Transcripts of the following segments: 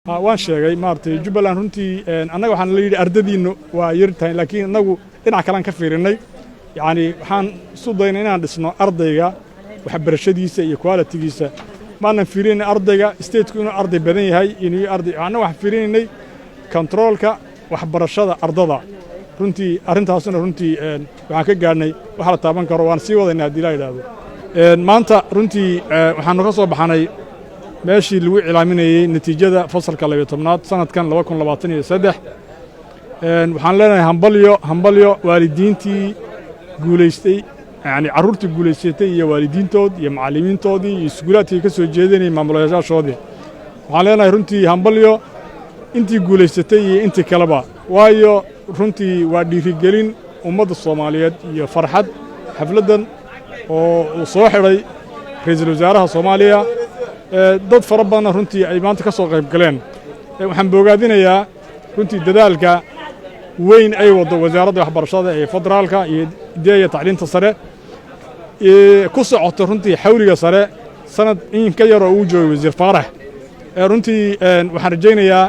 waan sheegay maartay Jubbaland runtii annaga waxaan la yiri ardadiinu waa yartahay laakiin annagu dhinac kale ka fiirinay yani waxaan isu daynay inaan dhisno ardayga waxbarashadiisa iyo quality-giisa maanan fiirin ardayga state-ku inuu arday badan yahay inuu arday annaga wax fiirinay controlka waxbarashada ardada runtii arintaasna runtii waxaan ka gaarnay waxa la taaban karo waan sii wadaynaa hadii la yiraahdo maanta runtii waxaan ka soo baxnay meeshii lagu cilaaminayay natiijada fasalka 12aad sanadkan 2023 waxaan leenahay hambalyo waalidiintii guuleystay yani carruurtii guuleysatay iyo waalidiintood iyo macallimiintoodii iyo iskuulaadkii ka soo jeedinay maamulayaashoodii waxaan leenahay runtii hambalyo intii guuleysatay iyo intii kaleba waayo runtii waa dhiirigelin ummadda Soomaaliyeed iyo farxad xafladan oo soo xiray ra'iisul wasaaraha Soomaaliya dad fara badan runtii ay maanta ka soo qayb galeen waxaan bogaadinayaa runtii dadaalka weyn ay wado wasaaradda waxbarashada ee federaalka iyo deeya tacliinta sare ku socoto runtii xawliga sare sanad in ka yar oo uu joogay wasiir Faarax runtii waxaan rajaynayaa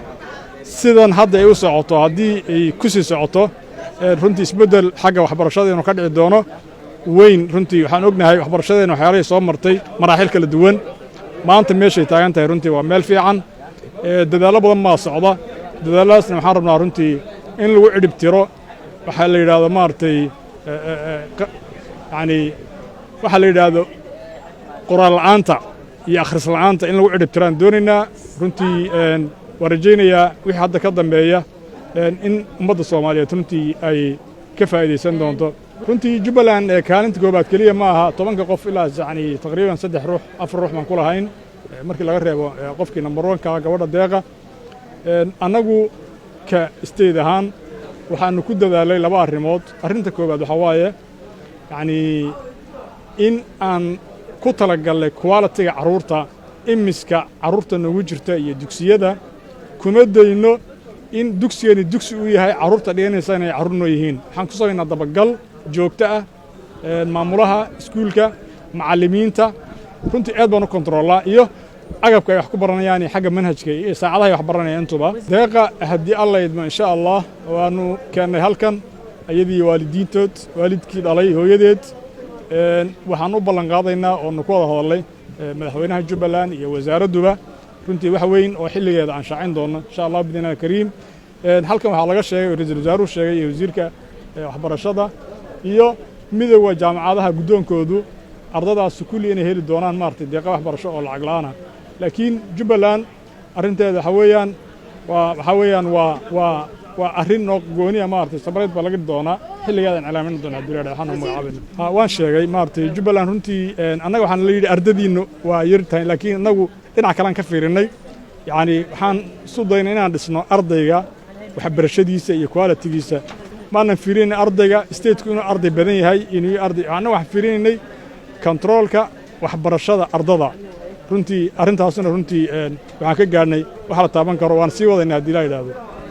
sidan hadda ay u socoto haddii ay ku sii socoto runtii isbedel xagga waxbarashada inuu ka dhici doono weyn runtii waxaan ognahay waxbarashadeena waxyaalahay soo martay maraaxil kala duwan maanta meeshay taagan tahay runtii waa meel fiican dadaallo badan ma socda dadaalladaasna waxaan rabnaa runtii in lagu cidhib tiro waxa la yiraahdo maartay yani waxa la yiraahdo qoraal la'aanta iyo akhris la'aanta in lagu cidhib tiraan doonaynaa runtii waan rajaynayaa wixii hadda ka dambeeya in ummadda Soomaaliyeed runtii ay ka faa'iideysan doonto runtii Jubbaland kaalinta koobaad kaliya ma aha 10 qof ilaa yani taqriiban 3 ruux 4 ruux baan ku lahayn markii laga reebo qofkii number 1 ka gabadha deeqa annagu ka state ahaan waxaanu ku dadaalay laba arrimood arrinta koobaad waxa waaye yani in aan ku talagalay quality-ga carruurta imiska carruurta nagu jirta iyo dugsiyada kuma dayno in dugsigani dugsi uu yahay carruurta dhiganaysa inay carruur noo yihiin waxaan ku sameynaa dabagal joogto ah maamulaha iskuulka macallimiinta runtii aad baan u kontroolaa iyo agabka ay wax ku baranayaan xagga manhajka iyo saacadaha ay wax baranayaan intuba deeqa haddii alla idmo insha Allah waanu keenay halkan ayadii waalidiintood waalidkii dhalay hooyadeed waxaan u ballan qaadaynaa oo ku wada hadalay madaxweynaha Jubbaland iyo wasaaradduba runtii wax weyn oo xilligeeda aan shaacin doono insha Allah bidina kariim halkan waxa laga sheegay ra'iisul wasaaruhu sheegay iyo wasiirka waxbarashada iyo midowga jaamacadaha gudoonkoodu ardadaas kulli inay heli doonaan maartay deeqa waxbarasho oo lacag la'aan laakiin Jubbaland arinteeda waxa weeyaan waa arrin noo gooni ah maartay sabareed baa laga doonaa xilligeedan cilaamin doonaa duleeda waxaan u magacaabay waan sheegay maartay Jubbaland runtii annaga waxaan la yiri ardadiinu waa yartahay laakiin annagu dhinac kale ka fiirinay yani waxaan isu daynay inaan dhisno ardayga waxbarashadiisa iyo quality-giisa maanan fiirin ardayga state-ku inuu arday badan yahay inuu arday annaga wax fiirinay controlka waxbarashada ardada runtii arintaasna runtii waxaan ka gaarnay waxa la taaban karo waan sii wadaynaa hadii la yiraahdo